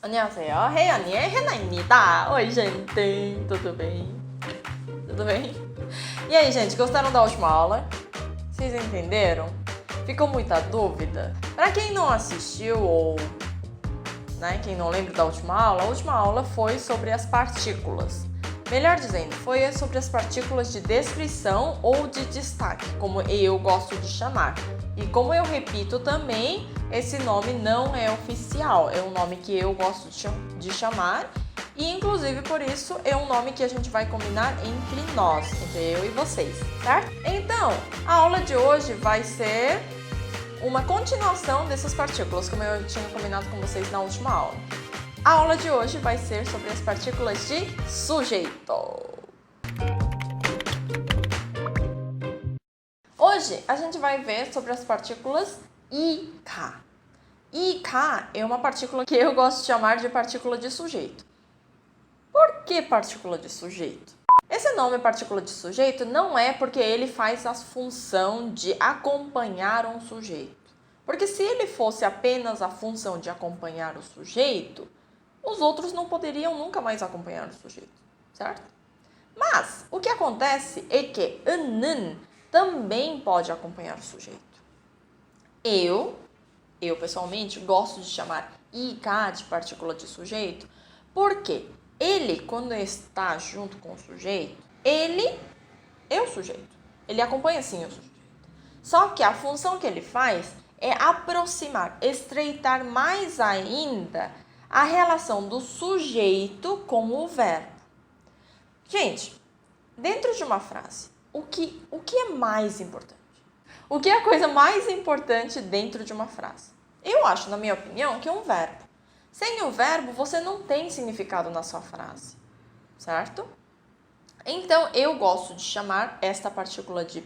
안녕하세요. 혜연이의 해나입니다. Oi, gente. Tudo bem? Tudo bem? E aí, gente, gostaram da última aula? Vocês entenderam? Ficou muita dúvida? Para quem não assistiu ou quem não lembra da última aula, a última aula foi sobre as partículas. Melhor dizendo, foi sobre as partículas de descrição ou de destaque, como eu gosto de chamar. E como eu repito também, esse nome não é oficial, é um nome que eu gosto de chamar e inclusive por isso é um nome que a gente vai combinar entre nós, entre eu e vocês, certo? Então, a aula de hoje vai ser uma continuação dessas partículas, como eu tinha combinado com vocês na última aula. A aula de hoje vai ser sobre as partículas de sujeito. Hoje a gente vai ver sobre as partículas IK. IK é uma partícula que eu gosto de chamar de partícula de sujeito. Por que partícula de sujeito? Esse nome partícula de sujeito não é porque ele faz a função de acompanhar um sujeito. Porque se ele fosse apenas a função de acompanhar o sujeito, os outros não poderiam nunca mais acompanhar o sujeito, certo? Mas o que acontece é que 는 também pode acompanhar o sujeito. Eu pessoalmente gosto de chamar IK de partícula de sujeito porque ele, quando está junto com o sujeito, ele é o sujeito. Ele acompanha sim o sujeito. Só que a função que ele faz é aproximar, estreitar mais ainda a relação do sujeito com o verbo. Gente, dentro de uma frase, o que é mais importante? O que é a coisa mais importante dentro de uma frase? Eu acho, na minha opinião, que é um verbo. Sem o verbo, você não tem significado na sua frase, certo? Então, eu gosto de chamar esta partícula de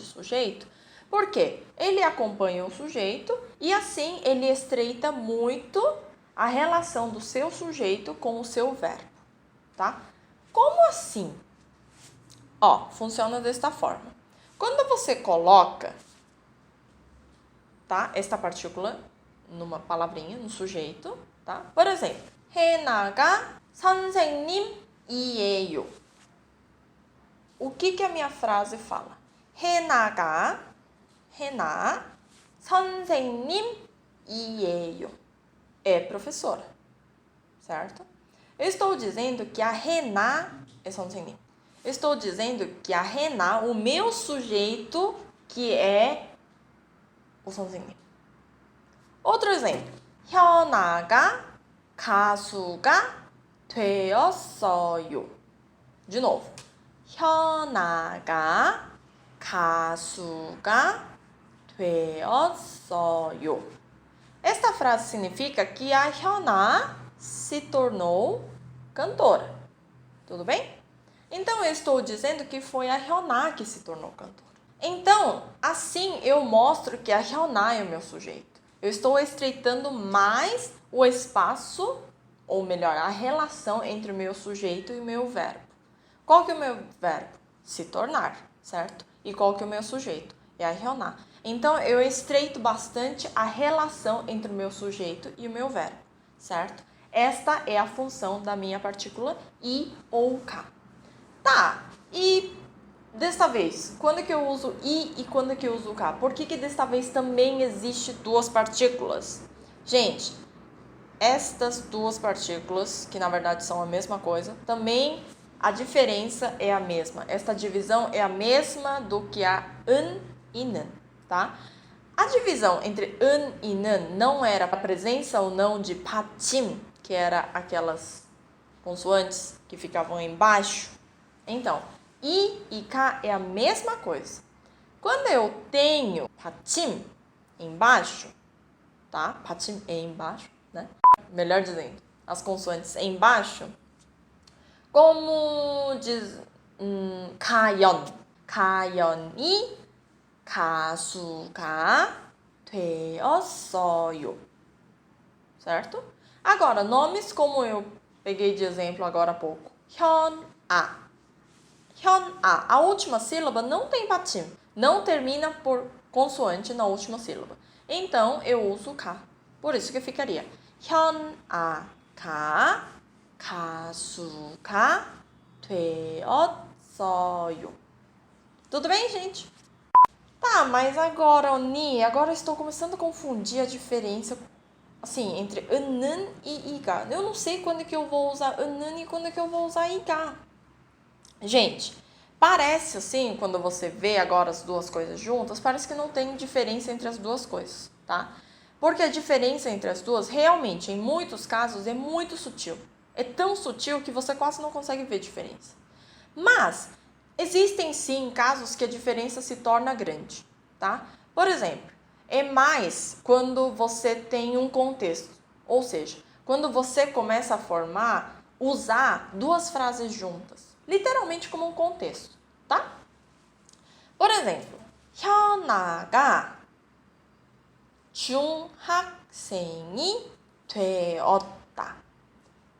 sujeito, porque ele acompanha o sujeito e assim ele estreita muito a relação do seu sujeito com o seu verbo, tá? Como assim? Funciona desta forma. Quando você coloca, tá, esta partícula numa palavrinha, no sujeito, tá? Por exemplo, 해나가 선생님이에요. O que a minha frase fala? 해나 선생님이에요. É professora, certo? Eu estou dizendo que a Rená é 선생님. Eu estou dizendo que a Rená, o meu sujeito, que é o 선생님. Outro exemplo. 현아가 가수가 되었어요. De novo. 현아가 가수가 되었어요. Esta frase significa que a Hyuna se tornou cantora. Tudo bem? Então, eu estou dizendo que foi a Hyuna que se tornou cantora. Então, assim eu mostro que a Hyuna é o meu sujeito. Eu estou estreitando mais o espaço, ou melhor, a relação entre o meu sujeito e o meu verbo. Qual que é o meu verbo? Se tornar, certo? E qual que é o meu sujeito? É a Hyuna. Então, eu estreito bastante a relação entre o meu sujeito e o meu verbo, certo? Esta é a função da minha partícula I ou K. Tá, e desta vez, quando que eu uso I e quando que eu uso K? Por que desta vez também existe duas partículas? Gente, estas duas partículas, que na verdade são a mesma coisa, também a diferença é a mesma. Esta divisão é a mesma do que a e nan, tá? A divisão entre e nan não era a presença ou não de patim, que era aquelas consoantes que ficavam embaixo. Então, I e K é a mesma coisa. Quando eu tenho patim embaixo, tá? Patim é embaixo, né? Melhor dizendo, as consoantes embaixo, como diz 가연, 가연이 가수가 되었어요. Certo? Agora, nomes como eu peguei de exemplo agora há pouco. 현아. 현아. A última sílaba não tem patim. Não termina por consoante na última sílaba. Então, eu uso K. Por isso que ficaria 현아가 가 가수가 되었어요. Tudo bem, gente? Tá, mas agora, Oni, agora eu estou começando a confundir a diferença, assim, entre 는 e iga. Eu não sei quando que eu vou usar 는 e quando que eu vou usar iga. Gente, parece assim, quando você vê agora as duas coisas juntas, parece que não tem diferença entre as duas coisas, tá? Porque a diferença entre as duas, realmente, em muitos casos, é muito sutil. É tão sutil que você quase não consegue ver diferença. Mas existem sim casos que a diferença se torna grande, tá? Por exemplo, é mais quando você tem um contexto, ou seja, quando você começa a usar duas frases juntas, literalmente como um contexto, tá? Por exemplo, 현아가 중학생이 되었다.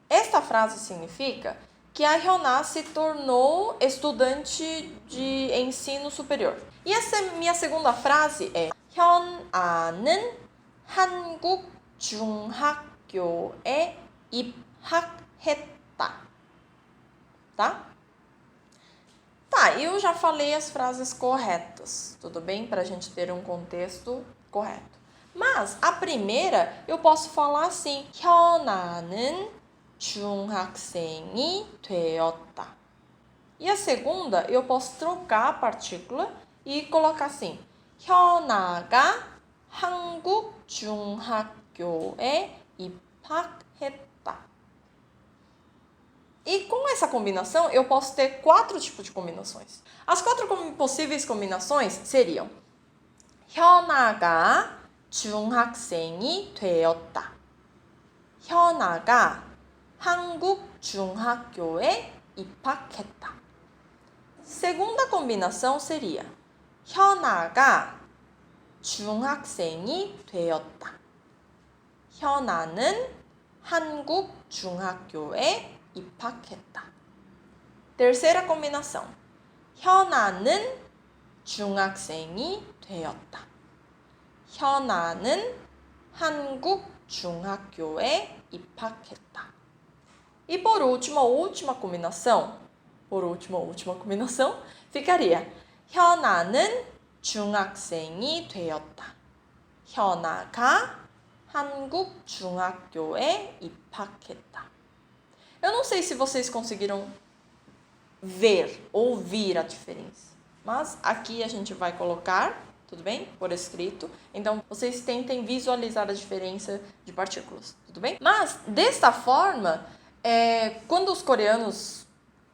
Esta frase significa que a Hyuna se tornou estudante de ensino superior. E essa minha segunda frase é 현아는 한국 중학교에 입학했다. Tá? Tá, eu já falei as frases corretas, tudo bem? Para a gente ter um contexto correto. Mas a primeira eu posso falar assim: 현아는 중학생이 되었다. E a segunda eu posso trocar a partícula e colocar assim: 현아가 한국 중학교에 입학했다. E com essa combinação eu posso ter 4 tipos de combinações. As 4 possíveis combinações seriam: 현아가 중학생이 되었다. 현아가 한국 중학교에 입학했다. Segunda combinação seria: 현아가 중학생이 되었다. 현아는 한국 중학교에 입학했다. Terceira combinação: 현아는 중학생이 되었다. 현아는 한국 중학교에 입학했다. E por última combinação, ficaria: 현아는 중학생이 되었다. 현아가 한국 중학교에 입학했다. Eu não sei se vocês conseguiram ver, ouvir a diferença, mas aqui a gente vai colocar, tudo bem? Por escrito. Então, vocês tentem visualizar a diferença de partículas, tudo bem? Mas, desta forma, quando os coreanos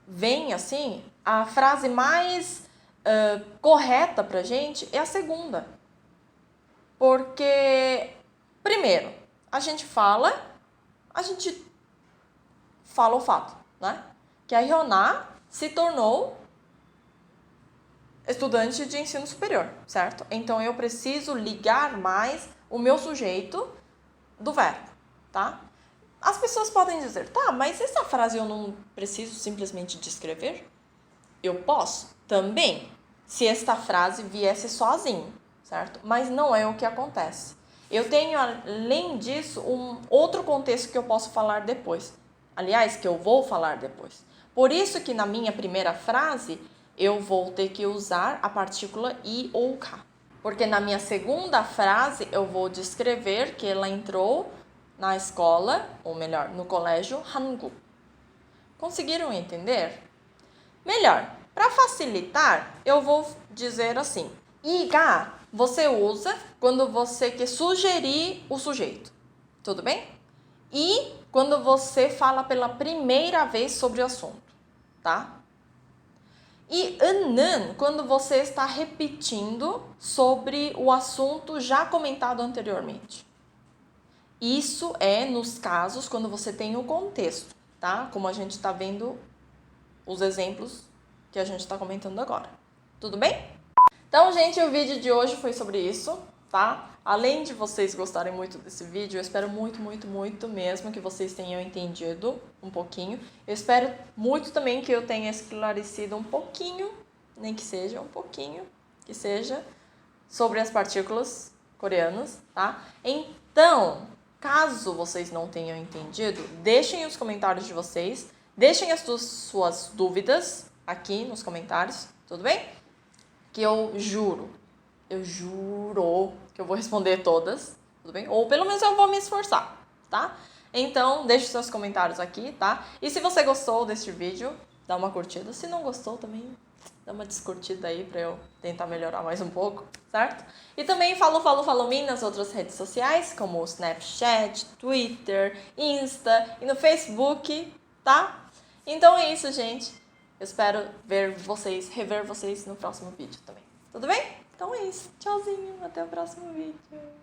veem assim, a frase mais correta pra gente é a segunda. Porque, primeiro, a gente fala o fato, né? Que a Hyuna se tornou estudante de ensino superior, certo? Então, eu preciso ligar mais o meu sujeito do verbo, tá? As pessoas podem dizer, tá, mas essa frase eu não preciso simplesmente descrever? Eu posso também, se esta frase viesse sozinho, certo? Mas não é o que acontece. Eu tenho, além disso, um outro contexto que eu posso falar depois. Aliás, que eu vou falar depois. Por isso que na minha primeira frase, eu vou ter que usar a partícula i ou ka. Porque na minha segunda frase, eu vou descrever que ela entrou na escola, ou melhor, no colégio Hanguk. Conseguiram entender? Melhor, para facilitar, eu vou dizer assim: iga você usa quando você quer sugerir o sujeito. Tudo bem? E quando você fala pela primeira vez sobre o assunto, tá? E 는 quando você está repetindo sobre o assunto já comentado anteriormente. Isso é nos casos quando você tem o contexto, tá? Como a gente está vendo os exemplos que a gente está comentando agora. Tudo bem? Então, gente, o vídeo de hoje foi sobre isso, tá? Além de vocês gostarem muito desse vídeo, eu espero muito, muito, muito mesmo que vocês tenham entendido um pouquinho. Eu espero muito também que eu tenha esclarecido um pouquinho, nem que seja um pouquinho, que seja, sobre as partículas coreanas, tá? Então, Caso vocês não tenham entendido, deixem os comentários de vocês, deixem as suas dúvidas aqui nos comentários, tudo bem? Que eu juro que eu vou responder todas, tudo bem? Ou pelo menos eu vou me esforçar, tá? Então, deixe seus comentários aqui, tá? E se você gostou deste vídeo, dá uma curtida. Se não gostou também, dá uma descurtida aí pra eu tentar melhorar mais um pouco, certo? E também follow me nas outras redes sociais, como o Snapchat, Twitter, Insta e no Facebook, tá? Então é isso, gente. Eu espero rever vocês no próximo vídeo também. Tudo bem? Então é isso. Tchauzinho. Até o próximo vídeo.